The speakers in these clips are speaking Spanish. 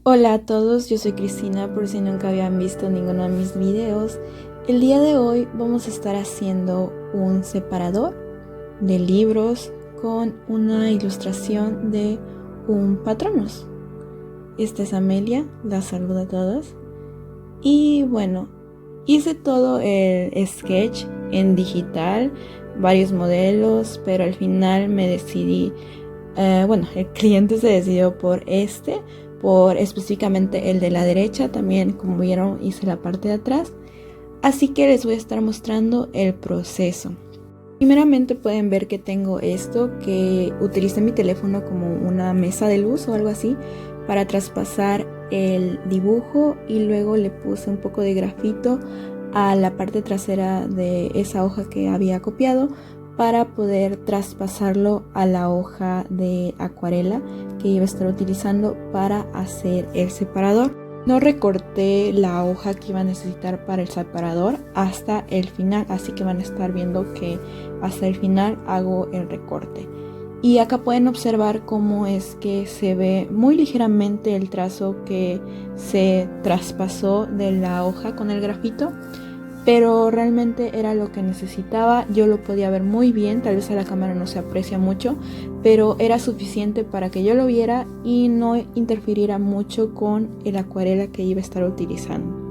Hola a todos, yo soy Cristina, por si nunca habían visto ninguno de mis videos. El día de hoy vamos a estar haciendo un separador de libros con una ilustración de un Patronus. Esta es Amelia, la saludo a todos. Y bueno, hice todo el sketch en digital, varios modelos, pero al final me decidí, el cliente se decidió por específicamente el de la derecha. También, como vieron, hice la parte de atrás, así que les voy a estar mostrando el proceso. Primeramente pueden ver que tengo esto, que utilicé mi teléfono como una mesa de luz o algo así para traspasar el dibujo, y luego le puse un poco de grafito a la parte trasera de esa hoja que había copiado para poder traspasarlo a la hoja de acuarela que iba a estar utilizando para hacer el separador. No recorté la hoja que iba a necesitar para el separador hasta el final, así que van a estar viendo que hasta el final hago el recorte. Y acá pueden observar cómo es que se ve muy ligeramente el trazo que se traspasó de la hoja con el grafito, pero realmente era lo que necesitaba. Yo lo podía ver muy bien, tal vez a la cámara no se aprecia mucho, pero era suficiente para que yo lo viera y no interfiriera mucho con el acuarela que iba a estar utilizando.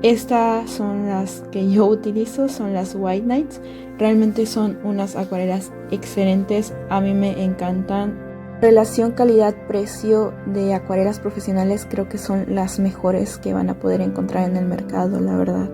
Estas son las que yo utilizo, son las White Nights. Realmente son unas acuarelas excelentes, a mí me encantan. Relación calidad-precio de acuarelas profesionales creo que son las mejores que van a poder encontrar en el mercado, la verdad.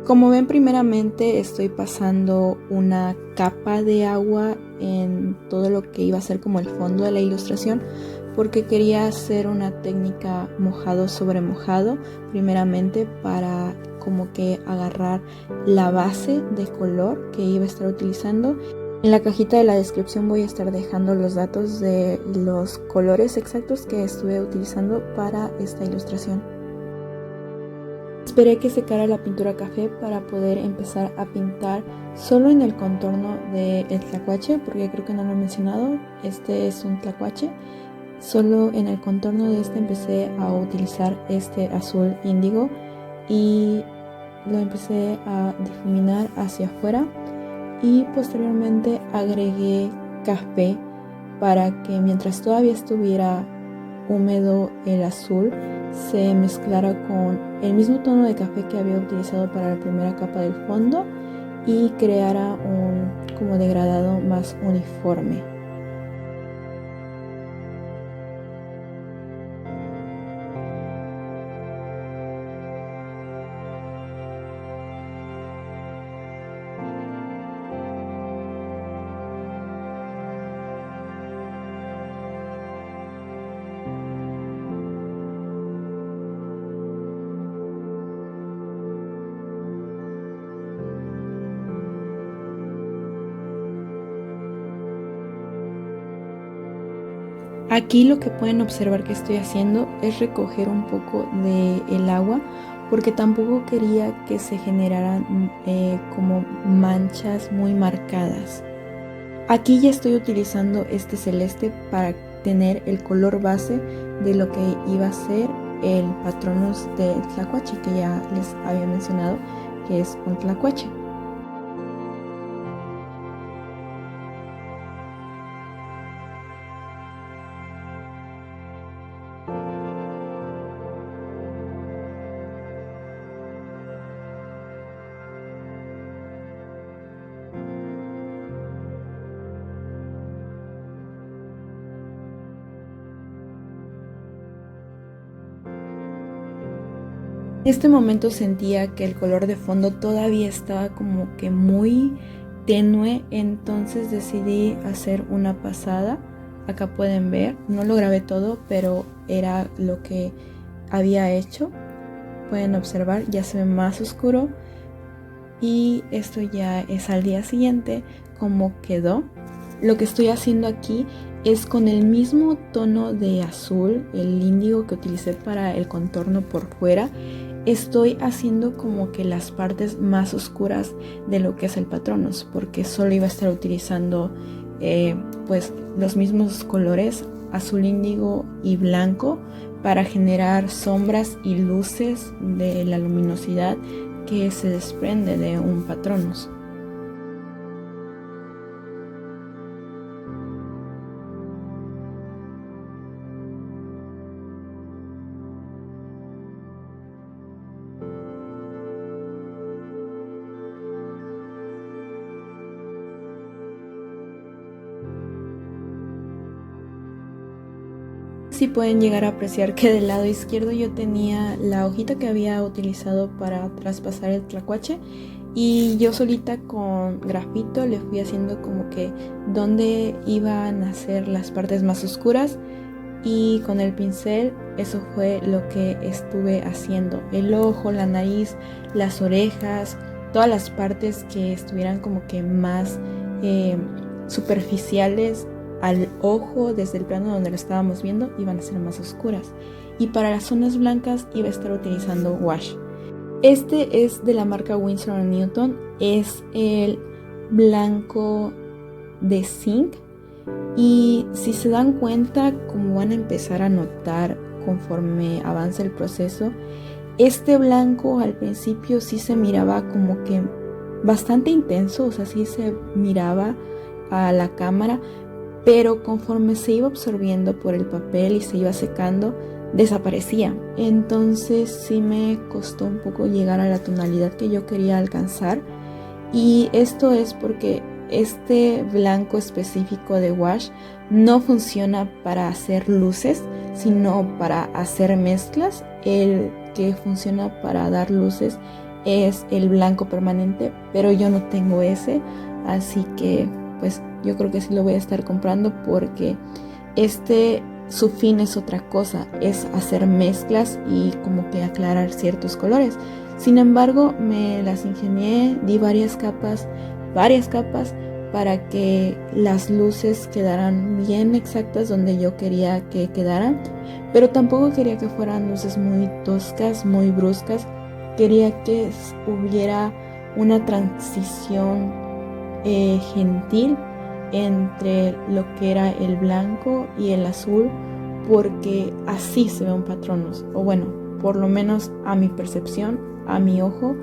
Como ven, primeramente estoy pasando una capa de agua en todo lo que iba a ser como el fondo de la ilustración, porque quería hacer una técnica mojado sobre mojado, primeramente para como que agarrar la base de color que iba a estar utilizando. En la cajita de la descripción voy a estar dejando los datos de los colores exactos que estuve utilizando para esta ilustración. Esperé que secara la pintura café para poder empezar a pintar solo en el contorno del tlacuache, porque creo que no lo he mencionado, este es un tlacuache. Solo en el contorno de este empecé a utilizar este azul índigo y lo empecé a difuminar hacia afuera, y posteriormente agregué café para que mientras todavía estuviera húmedo el azul se mezclara con el mismo tono de café que había utilizado para la primera capa del fondo y creara un como degradado más uniforme. Aquí lo que pueden observar que estoy haciendo es recoger un poco del agua, porque tampoco quería que se generaran como manchas muy marcadas. Aquí ya estoy utilizando este celeste para tener el color base de lo que iba a ser el Patronus de tlacuache, que ya les había mencionado que es un tlacuache. En este momento sentía que el color de fondo todavía estaba como que muy tenue, entonces decidí hacer una pasada. Acá pueden ver, no lo grabé todo, pero era lo que había hecho. Pueden observar, ya se ve más oscuro, y esto ya es al día siguiente como quedó. Lo que estoy haciendo aquí es con el mismo tono de azul, el índigo que utilicé para el contorno por fuera, estoy haciendo como que las partes más oscuras de lo que es el Patronus, porque solo iba a estar utilizando pues los mismos colores, azul índigo y blanco, para generar sombras y luces de la luminosidad que se desprende de un Patronus. Si pueden llegar a apreciar que del lado izquierdo yo tenía la hojita que había utilizado para traspasar el tlacuache, y yo solita con grafito le fui haciendo como que donde iban a ser las partes más oscuras, y con el pincel eso fue lo que estuve haciendo: el ojo, la nariz, las orejas, todas las partes que estuvieran como que más superficiales al ojo desde el plano donde lo estábamos viendo, iban a ser más oscuras. Y para las zonas blancas iba a estar utilizando wash. Este es de la marca Winsor & Newton, es el blanco de zinc, y si se dan cuenta, como van a empezar a notar conforme avanza el proceso, este blanco al principio sí se miraba como que bastante intenso, o sea, sí se miraba a la cámara, pero conforme se iba absorbiendo por el papel y se iba secando, desaparecía. Entonces sí me costó un poco llegar a la tonalidad que yo quería alcanzar, y esto es porque este blanco específico de wash no funciona para hacer luces, sino para hacer mezclas. El que funciona para dar luces es el blanco permanente, pero yo no tengo ese, así que pues yo creo que sí lo voy a estar comprando, porque su fin es otra cosa, es hacer mezclas y como que aclarar ciertos colores. Sin embargo, me las ingenié, di varias capas para que las luces quedaran bien exactas donde yo quería que quedaran, pero tampoco quería que fueran luces muy toscas, muy bruscas. Quería que hubiera una transición gentil entre lo que era el blanco y el azul, porque así se ve un Patronus, o bueno, por lo menos a mi percepción, a mi ojo,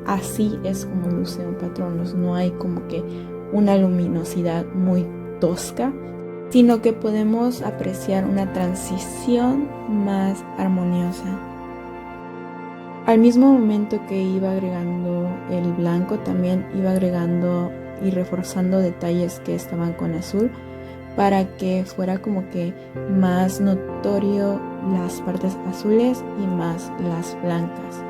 así es como luce un Patronus. No hay como que una luminosidad muy tosca, sino que podemos apreciar una transición más armoniosa. Al mismo momento que iba agregando el blanco, también iba agregando y reforzando detalles que estaban con azul, para que fuera como que más notorio las partes azules y más las blancas.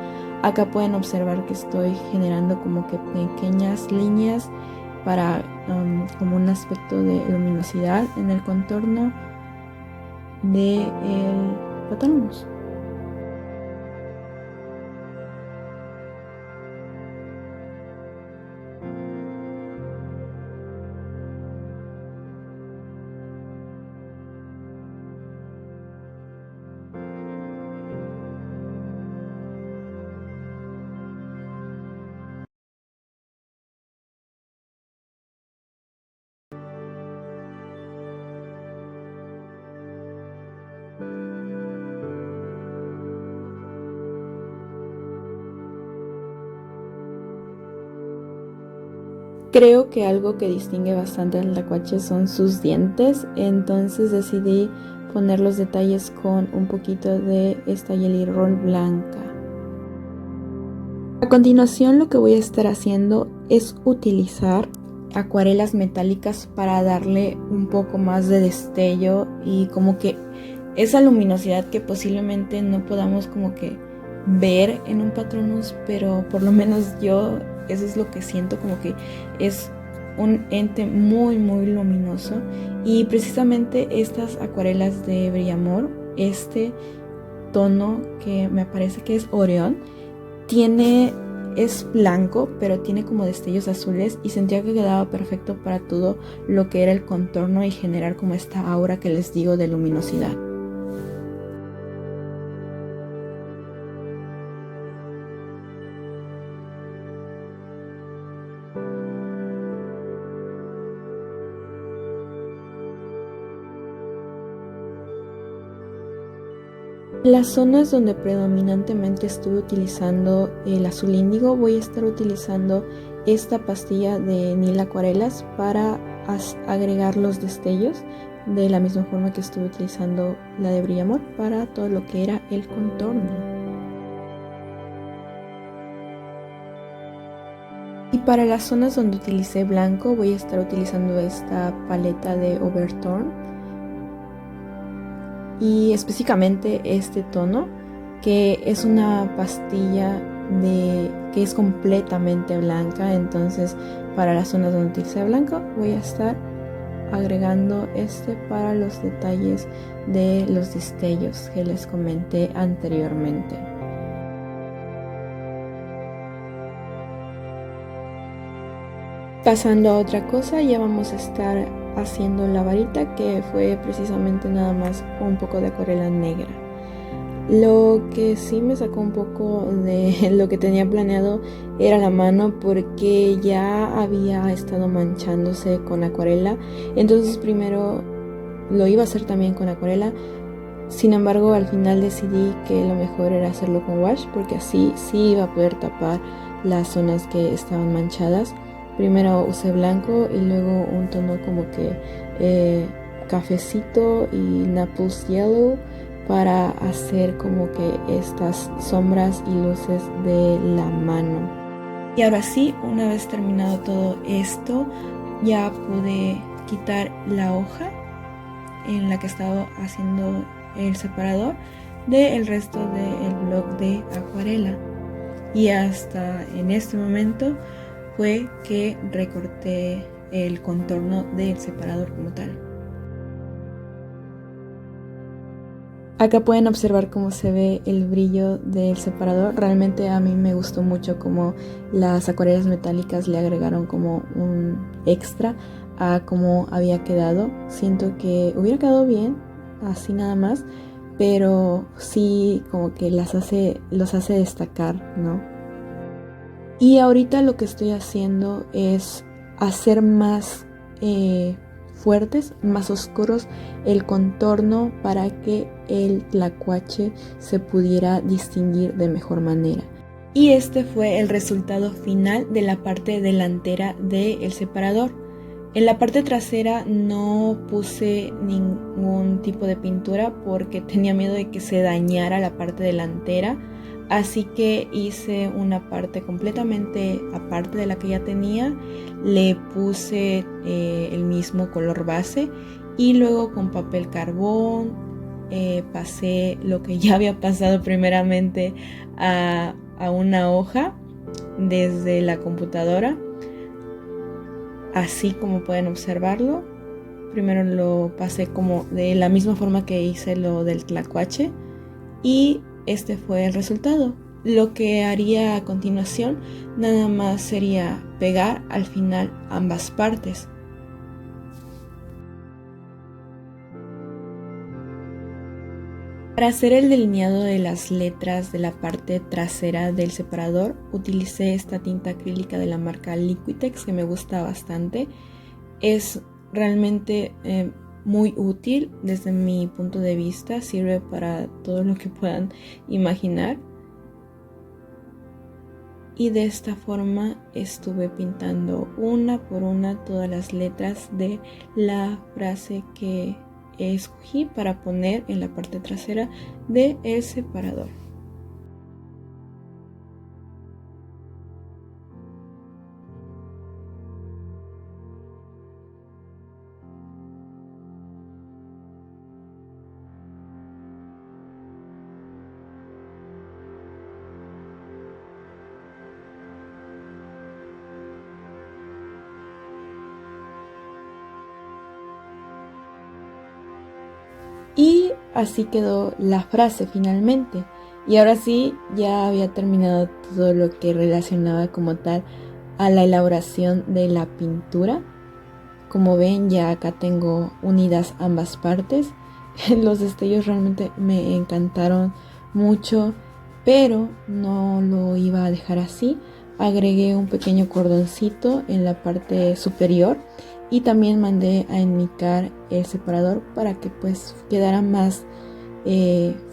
Acá pueden observar que estoy generando como que pequeñas líneas para como un aspecto de luminosidad en el contorno del Patronus. Creo que algo que distingue bastante al tlacuache son sus dientes, entonces decidí poner los detalles con un poquito de esta Jelly Roll blanca. A continuación, lo que voy a estar haciendo es utilizar acuarelas metálicas para darle un poco más de destello y como que esa luminosidad que posiblemente no podamos como que ver en un Patronus, pero por lo menos yo eso es lo que siento, como que es un ente muy muy luminoso. Y precisamente estas acuarelas de Brillamor, este tono que me parece que es Orión, es blanco, pero tiene como destellos azules, y sentía que quedaba perfecto para todo lo que era el contorno y generar como esta aura que les digo de luminosidad. Las zonas donde predominantemente estuve utilizando el azul índigo, voy a estar utilizando esta pastilla de Nil Acuarelas para agregar los destellos, de la misma forma que estuve utilizando la de Brillamor para todo lo que era el contorno. Y para las zonas donde utilicé blanco, voy a estar utilizando esta paleta de Overturn y específicamente este tono, que es una pastilla que es completamente blanca. Entonces para las zonas donde utilicé blanco voy a estar agregando este para los detalles de los destellos que les comenté anteriormente. Pasando a otra cosa, ya vamos a estar haciendo la varita, que fue precisamente nada más un poco de acuarela negra. Lo que sí me sacó un poco de lo que tenía planeado era la mano, porque ya había estado manchándose con acuarela. Entonces primero lo iba a hacer también con acuarela. Sin embargo, al final decidí que lo mejor era hacerlo con wash, porque así sí iba a poder tapar las zonas que estaban manchadas. Primero usé blanco y luego un tono como que cafecito y Naples Yellow para hacer como que estas sombras y luces de la mano. Y ahora sí, una vez terminado todo esto, ya pude quitar la hoja en la que estaba haciendo el separador del resto del bloc de acuarela. Y hasta en este momento fue que recorté el contorno del separador como tal. Acá pueden observar cómo se ve el brillo del separador. Realmente a mí me gustó mucho cómo las acuarelas metálicas le agregaron como un extra a cómo había quedado. Siento que hubiera quedado bien así nada más, pero sí como que los hace destacar, ¿no? Y ahorita lo que estoy haciendo es hacer más fuertes, más oscuros el contorno para que el tlacuache se pudiera distinguir de mejor manera. Y este fue el resultado final de la parte delantera del separador. En la parte trasera no puse ningún tipo de pintura porque tenía miedo de que se dañara la parte delantera. Así que hice una parte completamente aparte de la que ya tenía, le puse el mismo color base y luego con papel carbón pasé lo que ya había pasado primeramente a una hoja desde la computadora, así como pueden observarlo. Primero lo pasé como de la misma forma que hice lo del tlacuache y este fue el resultado. Lo que haría a continuación nada más sería pegar al final ambas partes. Para hacer el delineado de las letras de la parte trasera del separador utilicé esta tinta acrílica de la marca Liquitex que me gusta bastante. Es realmente muy útil desde mi punto de vista, sirve para todo lo que puedan imaginar. Y de esta forma estuve pintando una por una todas las letras de la frase que escogí para poner en la parte trasera del separador. Y así quedó la frase finalmente. Y ahora sí, ya había terminado todo lo que relacionaba como tal a la elaboración de la pintura. Como ven, ya acá tengo unidas ambas partes. Los destellos realmente me encantaron mucho, pero no lo iba a dejar así. Agregué un pequeño cordoncito en la parte superior y también mandé a enmicar el separador para que pues quedara más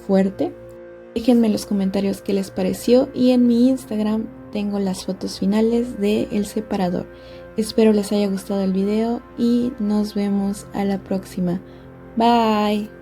fuerte. Déjenme en los comentarios qué les pareció y en mi Instagram tengo las fotos finales del separador. Espero les haya gustado el video y nos vemos a la próxima. Bye.